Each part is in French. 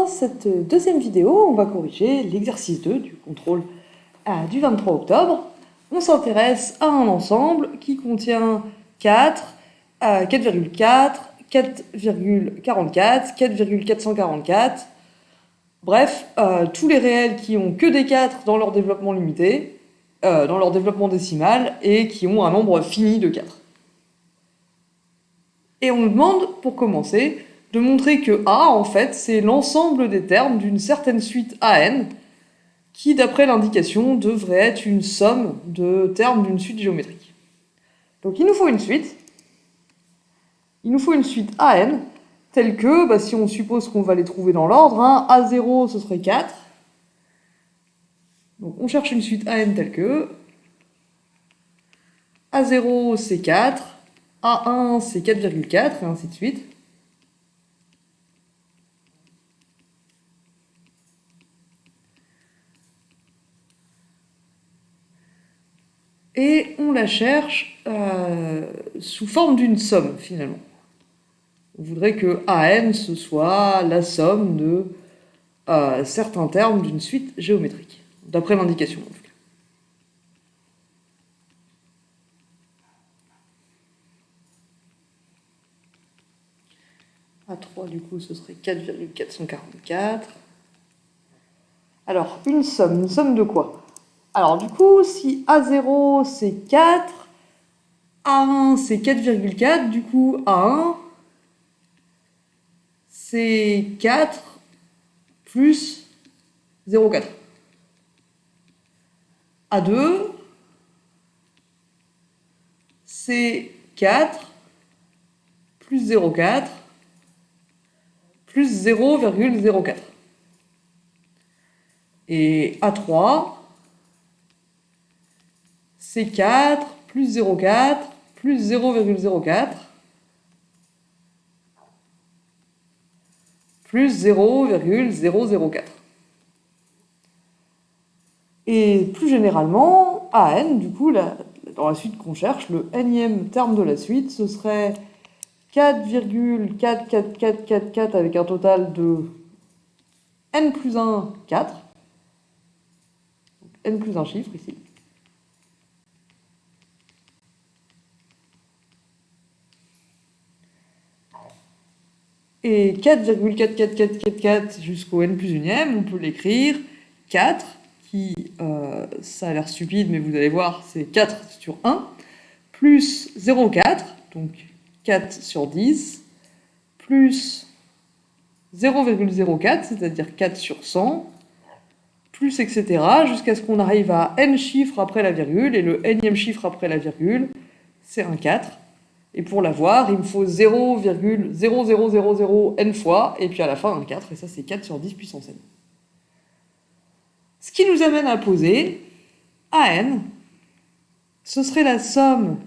Dans cette deuxième vidéo, on va corriger l'exercice 2 du contrôle du 23 octobre. On s'intéresse à un ensemble qui contient 4, 4,4, 4,44, 4,444, bref, tous les réels qui ont que des 4 dans leur développement limité, dans leur développement décimal, et qui ont un nombre fini de 4. Et on nous demande, pour commencer, de montrer que A, en fait, c'est l'ensemble des termes d'une certaine suite AN, qui, d'après l'indication, devrait être une somme de termes d'une suite géométrique. Donc il nous faut une suite. Il nous faut une suite AN, telle que, si on suppose qu'on va les trouver dans l'ordre, A0, ce serait 4. Donc on cherche une suite AN telle que A0, c'est 4, A1, c'est 4,4, et ainsi de suite. Et on la cherche sous forme d'une somme, finalement. On voudrait que AN, ce soit la somme de certains termes d'une suite géométrique, d'après l'indication, en tout cas. A3, du coup, ce serait 4,444. Alors, une somme de quoi? Alors, du coup, si A0, c'est 4, A1, c'est 4,4, du coup, A1, c'est 4 plus 0,4. A2, c'est 4 plus 0,4 plus 0,04. Et A3, c'est 4 plus 0,4 plus 0,04 plus 0,004. Et plus généralement, AN, du coup, dans la suite qu'on cherche, le nème terme de la suite, ce serait 4,44444 avec un total de n plus 1, 4. Donc, n plus un chiffre ici. Et 4,44444 jusqu'au n plus unième, on peut l'écrire 4, qui, ça a l'air stupide, mais vous allez voir, c'est 4 sur 1, plus 0,4, donc 4 sur 10, plus 0,04, c'est-à-dire 4 sur 100, plus etc., jusqu'à ce qu'on arrive à n chiffres après la virgule, et le nème chiffre après la virgule, c'est un 4. Et pour l'avoir, il me faut 0,0000 n fois, et puis à la fin un 4, et ça c'est 4 sur 10 puissance n. Ce qui nous amène à poser AN, ce serait la somme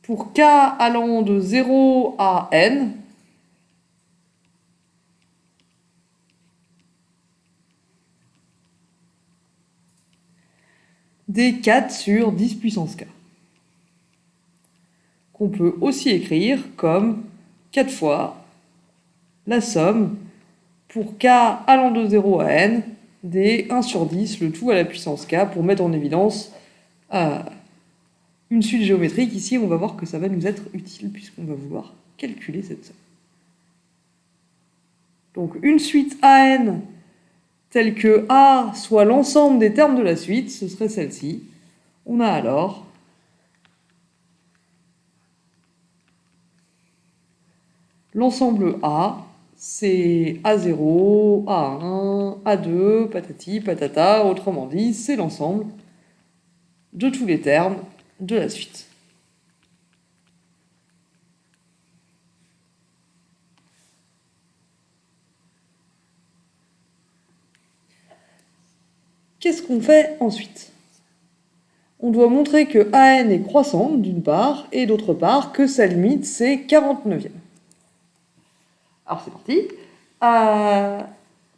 pour k allant de 0 à n des 4 sur 10 puissance k, qu'on peut aussi écrire comme 4 fois la somme pour k allant de 0 à n des 1 sur 10, le tout à la puissance k, pour mettre en évidence une suite géométrique. Ici, on va voir que ça va nous être utile, puisqu'on va vouloir calculer cette somme. Donc une suite AN telle que A soit l'ensemble des termes de la suite, ce serait celle-ci. On a alors l'ensemble A, c'est A0, A1, A2, patati, patata, autrement dit, c'est l'ensemble de tous les termes de la suite. Qu'est-ce qu'on fait ensuite? On doit montrer que AN est croissante, d'une part, et d'autre part, que sa limite, c'est 49e. Alors c'est parti.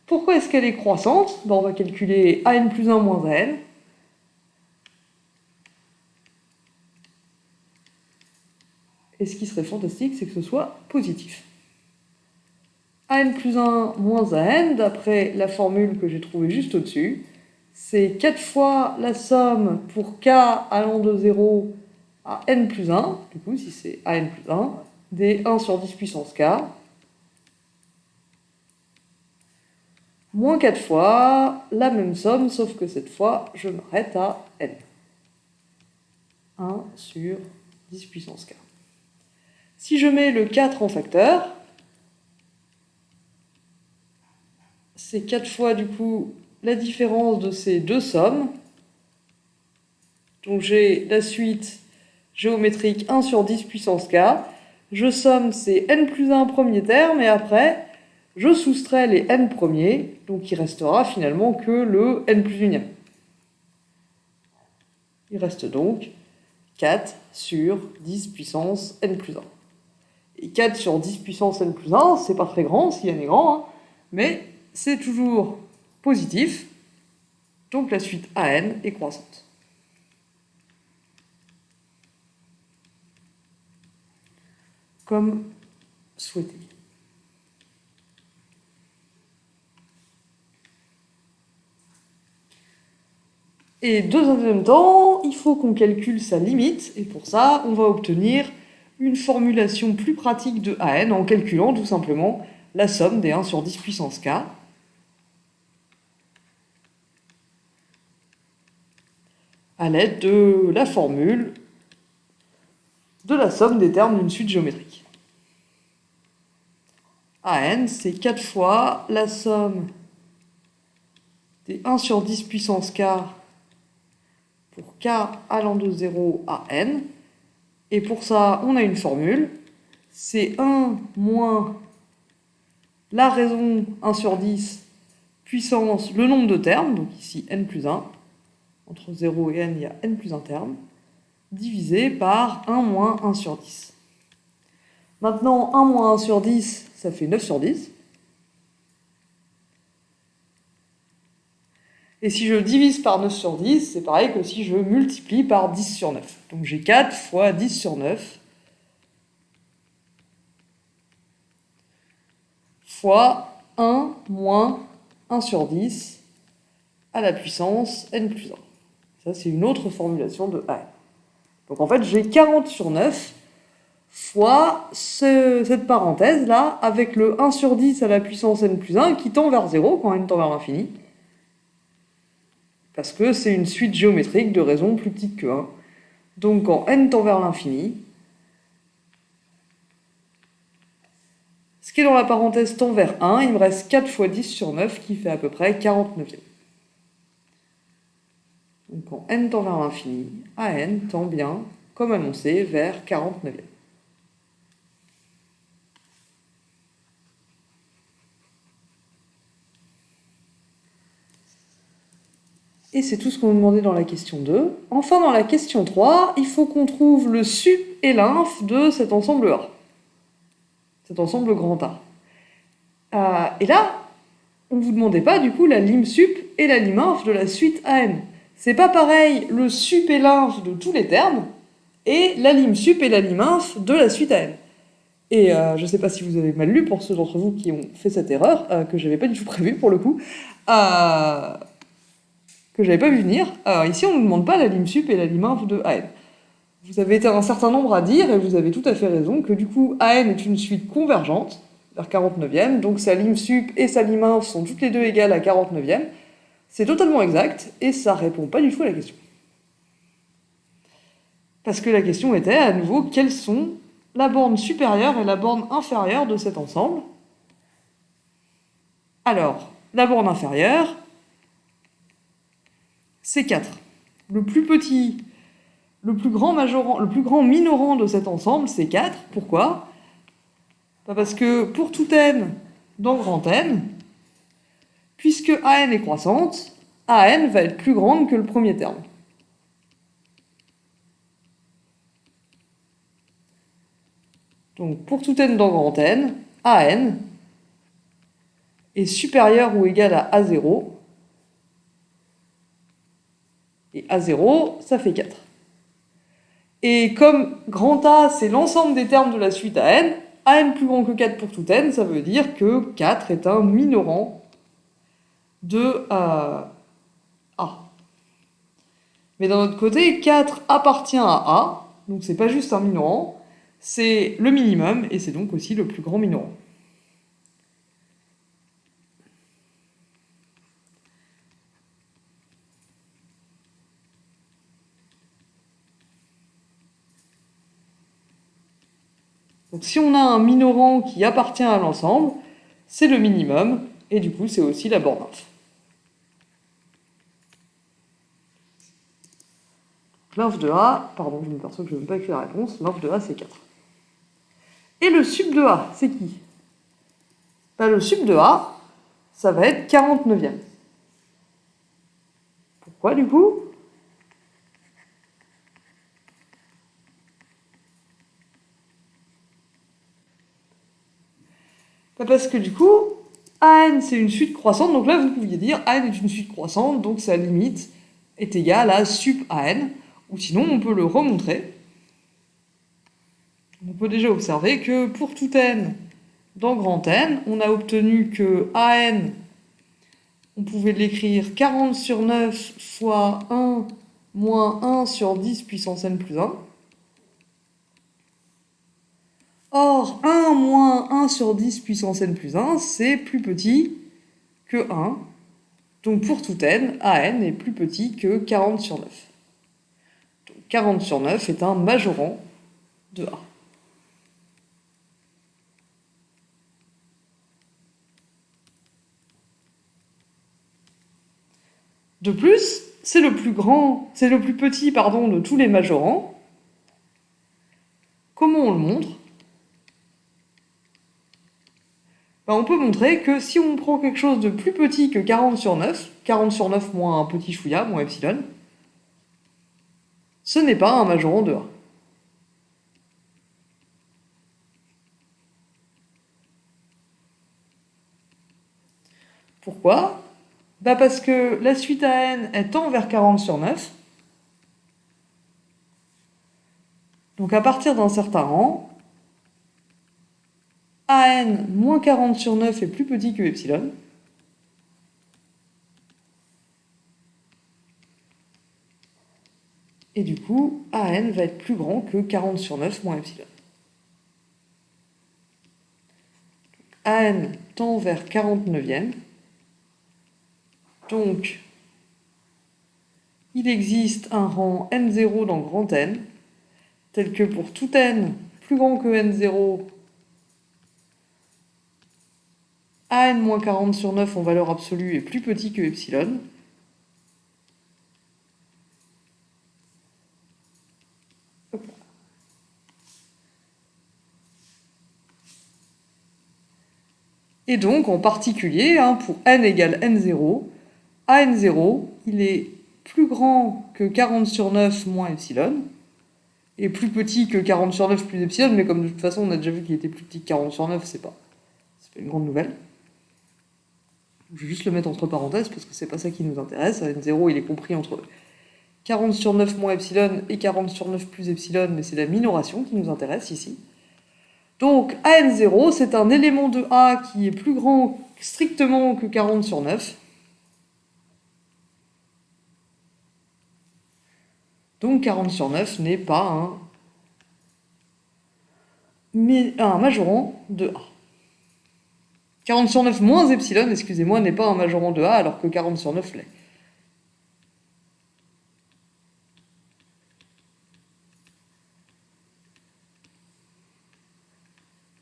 Pourquoi est-ce qu'elle est croissante? On va calculer AN plus 1 moins AN. Et ce qui serait fantastique, c'est que ce soit positif. AN plus 1 moins AN, d'après la formule que j'ai trouvée juste au-dessus, c'est 4 fois la somme pour k allant de 0 à n plus 1, du coup, si c'est AN plus 1, des 1 sur 10 puissance k, moins 4 fois la même somme, sauf que cette fois, je m'arrête à n. 1 sur 10 puissance k. Si je mets le 4 en facteur, c'est 4 fois du coup la différence de ces deux sommes. Donc j'ai la suite géométrique 1 sur 10 puissance k. Je somme ces n plus 1 premier terme et après je soustrais les n premiers. Donc il restera finalement que le n plus unième. Il reste donc 4 sur 10 puissance n plus 1. Et 4 sur 10 puissance n plus 1, c'est pas très grand si n est grand, hein, mais c'est toujours positif, donc la suite AN est croissante. Comme souhaité. Et dans un deuxième temps, il faut qu'on calcule sa limite, et pour ça, on va obtenir une formulation plus pratique de AN en calculant tout simplement la somme des 1 sur 10 puissance k à l'aide de la formule de la somme des termes d'une suite géométrique. AN, c'est 4 fois la somme des 1 sur 10 puissance k pour k allant de 0 à n. Et pour ça, on a une formule. C'est 1 moins la raison 1 sur 10 puissance le nombre de termes, donc ici n plus 1. Entre 0 et n, il y a n plus 1 terme, divisé par 1 moins 1 sur 10. Maintenant, 1 moins 1 sur 10, ça fait 9 sur 10. Et si je divise par 9 sur 10, c'est pareil que si je multiplie par 10 sur 9. Donc j'ai 4 fois 10 sur 9 fois 1 moins 1 sur 10 à la puissance n plus 1. Ça, c'est une autre formulation de AN. Donc en fait, j'ai 40 sur 9 fois cette parenthèse-là avec le 1 sur 10 à la puissance n plus 1 qui tend vers 0 quand n tend vers l'infini. Parce que c'est une suite géométrique de raisons plus petites que 1. Donc quand n tend vers l'infini, ce qui est dans la parenthèse tend vers 1, il me reste 4 fois 10 sur 9 qui fait à peu près 49e. Donc quand n tend vers l'infini, AN tend bien, comme annoncé, vers 49e. Et c'est tout ce qu'on nous demandait dans la question 2. Enfin, dans la question 3, il faut qu'on trouve le sup et l'inf de cet ensemble A. Cet ensemble grand A. Et là, on ne vous demandait pas du coup la lim sup et la lim inf de la suite AN. C'est pas pareil le sup et l'inf de tous les termes et la lim sup et la lim inf de la suite AN. Et je ne sais pas si vous avez mal lu pour ceux d'entre vous qui ont fait cette erreur, que j'avais pas du tout prévu pour le coup, que j'avais pas vu venir. Ici, on ne nous demande pas la lim sup et la lim inf de AN. Vous avez été un certain nombre à dire, et vous avez tout à fait raison, que du coup, AN est une suite convergente, vers 49e, donc sa lim sup et sa lim inf sont toutes les deux égales à 49e. C'est totalement exact, et ça répond pas du tout à la question. Parce que la question était, à nouveau, quelles sont la borne supérieure et la borne inférieure de cet ensemble? Alors, la borne inférieure, c'est 4. Le plus petit, le plus grand minorant de cet ensemble, c'est 4. Pourquoi? Parce que pour tout n dans grand N, puisque AN est croissante, AN va être plus grande que le premier terme. Donc pour tout n dans grand N, AN est supérieur ou égal à A0. Et A0, ça fait 4. Et comme grand A, c'est l'ensemble des termes de la suite AN, AN plus grand que 4 pour tout n, ça veut dire que 4 est un minorant de A. Mais d'un autre côté, 4 appartient à A, donc c'est pas juste un minorant, c'est le minimum, et c'est donc aussi le plus grand minorant. Donc si on a un minorant qui appartient à l'ensemble, c'est le minimum, et du coup c'est aussi la borne inf. L'inf de A, pardon, je me perçois que je n'ai même pas écrit la réponse, l'inf de A c'est 4. Et le sup de A, c'est qui? Le sup de A, ça va être 49e. Pourquoi du coup? Parce que du coup, AN c'est une suite croissante, donc là vous pouviez dire AN est une suite croissante, donc sa limite est égale à sup AN, ou sinon on peut le remontrer. On peut déjà observer que pour tout n dans grand N, on a obtenu que AN, on pouvait l'écrire 40 sur 9 fois 1 moins 1 sur 10 puissance n plus 1. Or, 1 moins 1 sur 10 puissance n plus 1, c'est plus petit que 1. Donc pour tout n, AN est plus petit que 40 sur 9. Donc 40 sur 9 est un majorant de A. De plus, c'est le plus petit de tous les majorants. Comment on le montre? On peut montrer que si on prend quelque chose de plus petit que 40 sur 9 moins un petit chouïa, moins epsilon, ce n'est pas un majorant de A. Pourquoi? Parce que la suite AN, elle tend vers 40 sur 9. Donc à partir d'un certain rang, AN moins 40 sur 9 est plus petit que epsilon. Et du coup, AN va être plus grand que 40 sur 9 moins epsilon. AN tend vers 49e. Donc, il existe un rang n0 dans grand N, tel que pour tout n plus grand que n0, AN moins 40 sur 9 en valeur absolue est plus petit que epsilon. Et donc, en particulier, pour n égale n0, à n0, il est plus grand que 40 sur 9 moins epsilon, et plus petit que 40 sur 9 plus epsilon, mais comme de toute façon on a déjà vu qu'il était plus petit que 40 sur 9, c'est pas une grande nouvelle. Je vais juste le mettre entre parenthèses, parce que c'est pas ça qui nous intéresse. À n0, il est compris entre 40 sur 9 moins epsilon et 40 sur 9 plus epsilon, mais c'est la minoration qui nous intéresse ici. Donc, AN0, c'est un élément de A qui est plus grand strictement que 40 sur 9. Donc 40 sur 9 n'est pas un majorant de A. 40 sur 9 moins epsilon, excusez-moi, n'est pas un majorant de A, alors que 40 sur 9 l'est.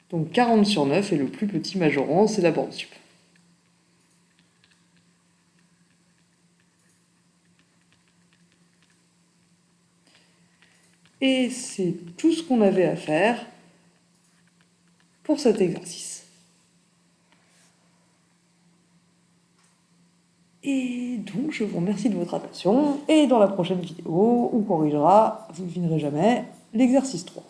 Donc 40 sur 9 est le plus petit majorant, c'est la borne sup. Et c'est tout ce qu'on avait à faire pour cet exercice. Et donc, je vous remercie de votre attention, et dans la prochaine vidéo, on corrigera, vous ne devinerez jamais, l'exercice 3.